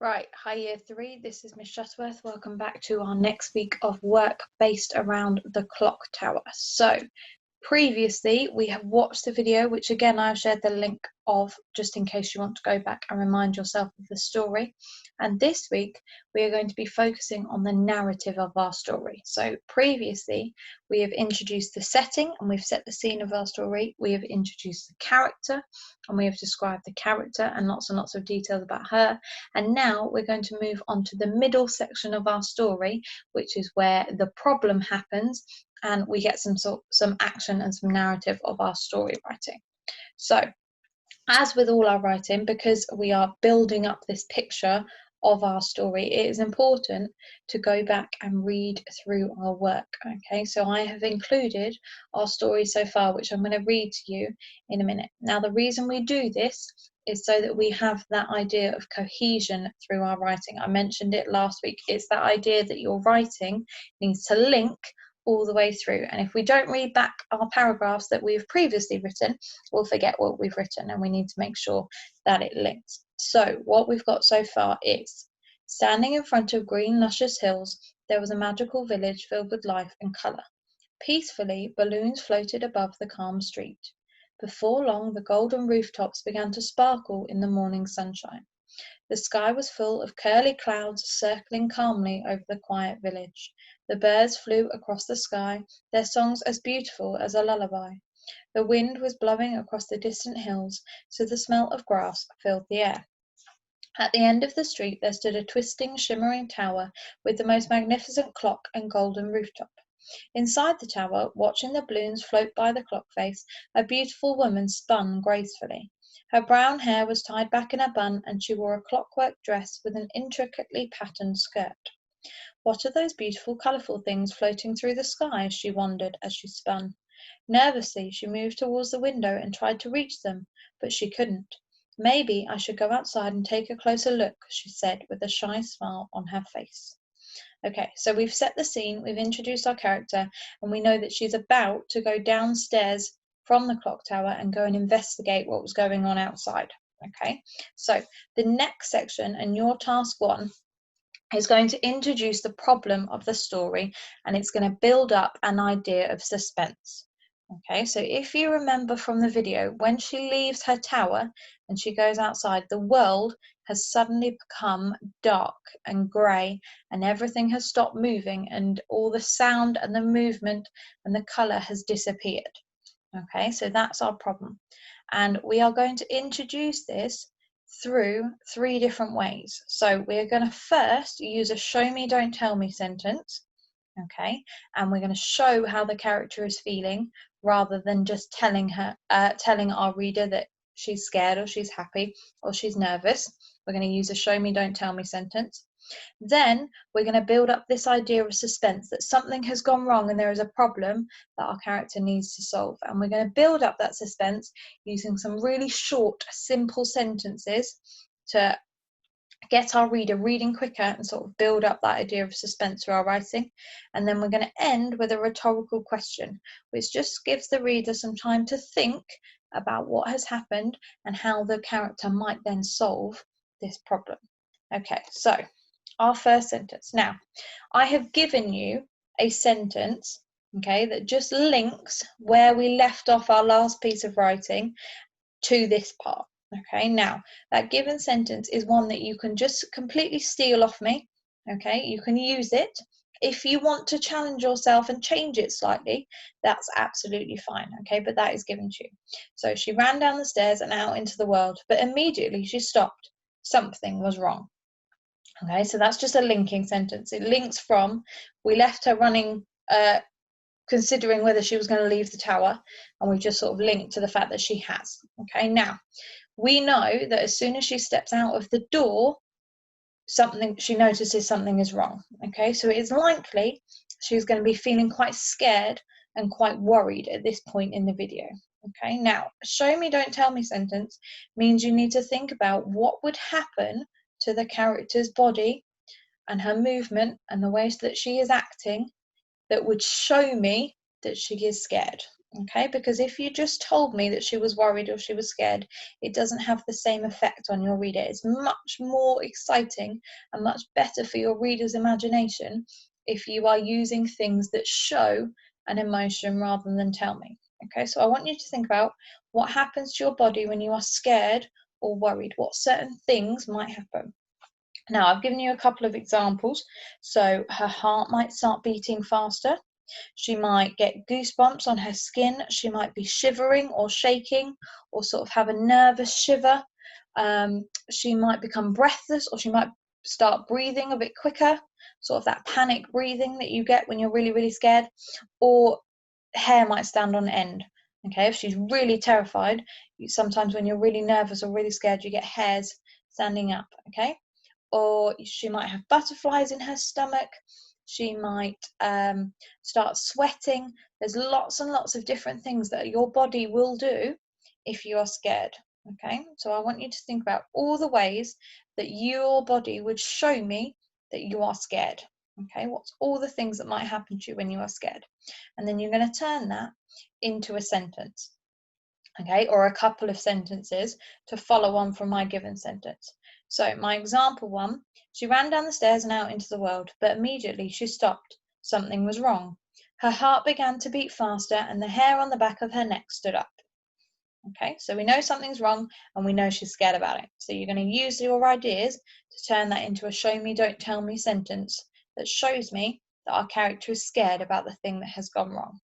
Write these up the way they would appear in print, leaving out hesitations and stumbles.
Right, hi year three, this is Miss Shuttleworth. Welcome back to our next week of work based around the clock tower. So previously we have watched the video, which again I've shared the link of just in case you want to go back and remind yourself of the story. And this week we are going to be focusing on the narrative of our story. So previously we have introduced the setting and we've set the scene of our story. We have introduced the character and we have described the character and lots of details about her. And now we're going to move on to the middle section of our story, which is where the problem happens and we get some action and some narrative of our story writing. So as with all our writing, because we are building up this picture of our story, it is important to go back and read through our work. Okay, so I have included our story so far, which I'm going to read to you in a minute. Now, the reason we do this is so that we have that idea of cohesion through our writing. I mentioned it last week. It's that idea that your writing needs to link all the way through, and if we don't read back our paragraphs that we've previously written, we'll forget what we've written, and we need to make sure that it links. So what we've got so far is: standing in front of green luscious hills, there was a magical village filled with life and colour. Peacefully, balloons floated above the calm street. Before long, the golden rooftops began to sparkle in the morning sunshine. The sky was full of curly clouds circling calmly over the quiet village. The birds flew across the sky, their songs as beautiful as a lullaby. The wind was blowing across the distant hills, so the smell of grass filled the air. At the end of the street there stood a twisting, shimmering tower with the most magnificent clock and golden rooftop. Inside the tower, watching the balloons float by the clock face, a beautiful woman spun gracefully. Her brown hair was tied back in a bun, and she wore a clockwork dress with an intricately patterned skirt. What are those beautiful, colourful things floating through the sky? She wondered as she spun. Nervously, she moved towards the window and tried to reach them, but she couldn't. Maybe I should go outside and take a closer look, she said with a shy smile on her face. Okay, so we've set the scene, we've introduced our character, and we know that she's about to go downstairs from the clock tower and go and investigate what was going on outside. Okay, so the next section, and your task one, is going to introduce the problem of the story, and it's going to build up an idea of suspense. Okay, so if you remember from the video, when she leaves her tower and she goes outside, the world has suddenly become dark and grey, and everything has stopped moving, and all the sound and the movement and the colour has disappeared. Okay, so that's our problem. And we are going to introduce this through three different ways. So we're going to first use a show me, don't tell me sentence. Okay, and we're going to show how the character is feeling rather than just telling our reader that she's scared or she's happy or she's nervous. We're going to use a show me, don't tell me sentence. Then we're going to build up this idea of suspense, that something has gone wrong and there is a problem that our character needs to solve. And we're going to build up that suspense using some really short, simple sentences to get our reader reading quicker and sort of build up that idea of suspense through our writing. And then we're going to end with a rhetorical question, which just gives the reader some time to think about what has happened and how the character might then solve this problem. Okay, so our first sentence. Now, I have given you a sentence, okay, that just links where we left off our last piece of writing to this part. Okay, now that given sentence is one that you can just completely steal off me. Okay, you can use it. If you want to challenge yourself and change it slightly, that's absolutely fine. Okay, but that is given to you. So she ran down the stairs and out into the world, but immediately she stopped. Something was wrong. Okay, so that's just a linking sentence. It links from we left her running, considering whether she was going to leave the tower, and we just sort of linked to the fact that she has. Okay, now we know that as soon as she steps out of the door, she notices something is wrong. Okay, so it is likely she's going to be feeling quite scared and quite worried at this point in the video. Okay, now show me, don't tell me sentence means you need to think about what would happen to the character's body and her movement and the ways that she is acting that would show me that she is scared. Okay, because if you just told me that she was worried or she was scared, it doesn't have the same effect on your reader. It's much more exciting and much better for your reader's imagination if you are using things that show an emotion rather than tell me. Okay, so I want you to think about what happens to your body when you are scared or worried, what certain things might happen. Now, I've given you a couple of examples. So her heart might start beating faster. She might get goosebumps on her skin. She might be shivering or shaking or sort of have a nervous shiver. She might become breathless, or she might start breathing a bit quicker, sort of that panic breathing that you get when you're really, really scared, or hair might stand on end. Okay, if she's really terrified, sometimes when you're really nervous or really scared, you get hairs standing up. Okay, or she might have butterflies in her stomach. She might start sweating. There's lots and lots of different things that your body will do if you are scared. Okay, so I want you to think about all the ways that your body would show me that you are scared. Okay, what's all the things that might happen to you when you are scared? And then you're going to turn that into a sentence. Okay, or a couple of sentences to follow on from my given sentence. So my example one, she ran down the stairs and out into the world, but immediately she stopped. Something was wrong. Her heart began to beat faster and the hair on the back of her neck stood up. Okay, so we know something's wrong and we know she's scared about it. So you're going to use your ideas to turn that into a show me, don't tell me sentence that shows me that our character is scared about the thing that has gone wrong.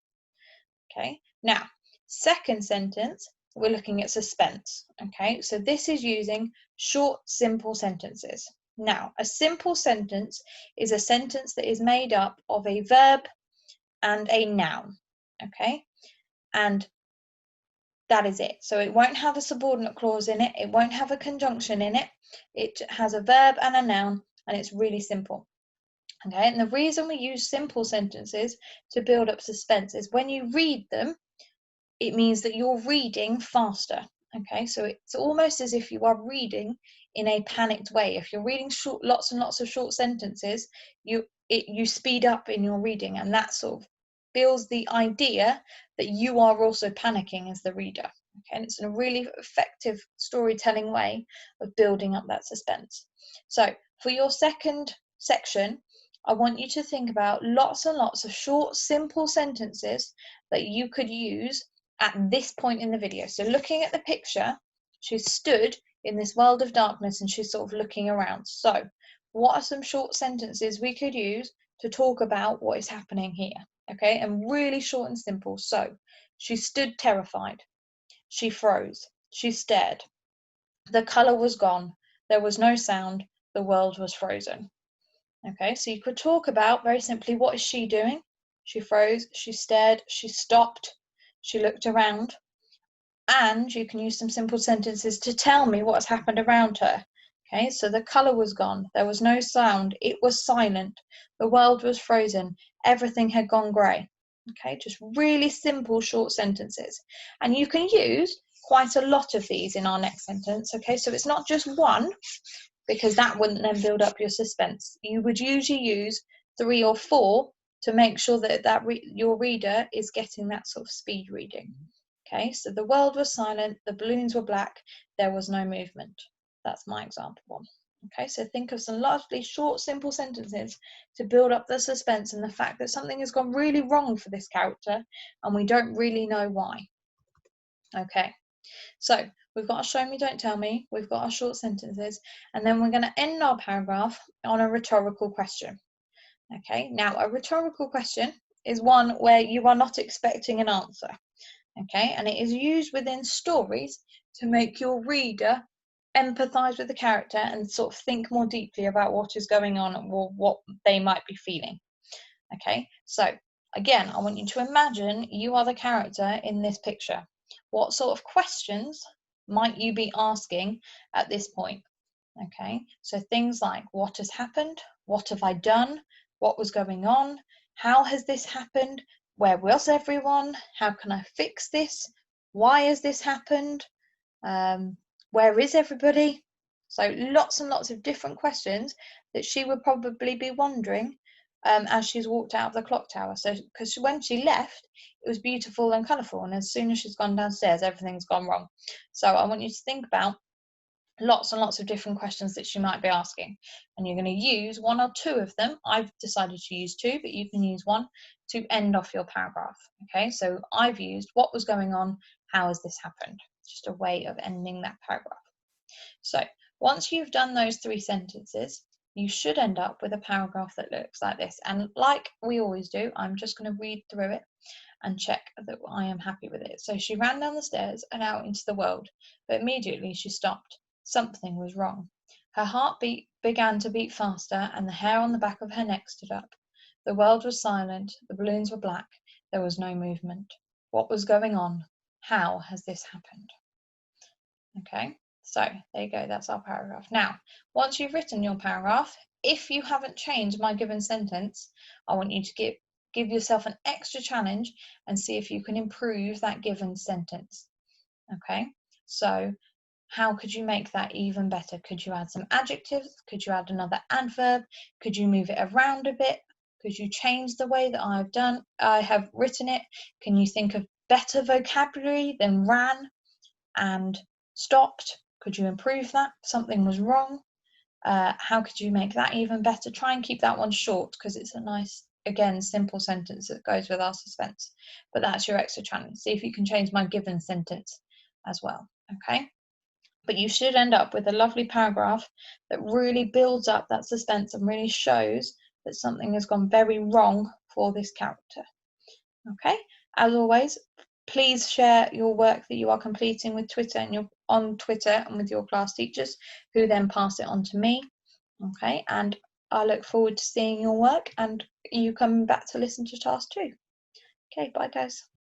Okay, now, second sentence, we're looking at suspense. Okay, so this is using short, simple sentences. Now, a simple sentence is a sentence that is made up of a verb and a noun. Okay, and that is it. So it won't have a subordinate clause in it, it won't have a conjunction in it, it has a verb and a noun, and it's really simple. Okay, and the reason we use simple sentences to build up suspense is when you read them, it means that you're reading faster. Okay, so it's almost as if you are reading in a panicked way. If you're reading lots and lots of short sentences, you speed up in your reading, and that sort of builds the idea that you are also panicking as the reader. Okay, and it's a really effective storytelling way of building up that suspense. So for your second section, I want you to think about lots and lots of short, simple sentences that you could use at this point in the video. So looking at the picture, she's stood in this world of darkness and she's sort of looking around. So what are some short sentences we could use to talk about what is happening here? Okay, and really short and simple. So she stood terrified. She froze. She stared. The colour was gone. There was no sound. The world was frozen. Okay, so you could talk about very simply, what is she doing? She froze, she stared, she stopped, she looked around, and you can use some simple sentences to tell me what's happened around her. Okay, so the colour was gone, there was no sound, it was silent, the world was frozen, everything had gone grey. Okay, just really simple short sentences. And you can use quite a lot of these in our next sentence. Okay, so it's not just one, because that wouldn't then build up your suspense. You would usually use 3 or 4 to make sure that your reader is getting that sort of speed reading. Okay, so the world was silent, the balloons were black, there was no movement. That's my example one. Okay, so think of some largely short, simple sentences to build up the suspense and the fact that something has gone really wrong for this character and we don't really know why. Okay, so we've got a show me, don't tell me, we've got our short sentences, and then we're going to end our paragraph on a rhetorical question. Okay, now a rhetorical question is one where you are not expecting an answer. Okay, and it is used within stories to make your reader empathize with the character and sort of think more deeply about what is going on or what they might be feeling. Okay, so again, I want you to imagine you are the character in this picture. What sort of questions might you be asking at this point? Okay, so things like, what has happened? What have I done? What was going on? How has this happened? Where was everyone? How can I fix this? Why has this happened? Where is everybody? So lots and lots of different questions that she would probably be wondering as she's walked out of the clock tower. So, because when she left, it was beautiful and colourful, and as soon as she's gone downstairs, everything's gone wrong. So I want you to think about lots and lots of different questions that she might be asking, and you're going to use one or two of them. I've decided to use two, but you can use one to end off your paragraph. Okay, so I've used what was going on, how has this happened, just a way of ending that paragraph. So once you've done those 3 sentences, you should end up with a paragraph that looks like this. And like we always do, I'm just going to read through it and check that I am happy with it. So she ran down the stairs and out into the world, but immediately she stopped. Something was wrong. Her heartbeat began to beat faster, and the hair on the back of her neck stood up. The world was silent, the balloons were black, there was no movement. What was going on? How has this happened? Okay, so there you go, that's our paragraph. Now, once you've written your paragraph, if you haven't changed my given sentence, I want you to give yourself an extra challenge and see if you can improve that given sentence. Okay, so how could you make that even better? Could you add some adjectives? Could you add another adverb? Could you move it around a bit? Could you change the way that I have written it? Can you think of better vocabulary than ran and stopped? Could you improve that? Something was wrong. How could you make that even better? Try and keep that one short, because it's a nice, again, simple sentence that goes with our suspense. But that's your extra challenge. See if you can change my given sentence as well. Okay, but you should end up with a lovely paragraph that really builds up that suspense and really shows that something has gone very wrong for this character. Okay, as always, please share your work that you are completing with Twitter and on Twitter and with your class teachers, who then pass it on to me. Okay, and I look forward to seeing your work and you coming back to listen to task 2. Okay, bye guys.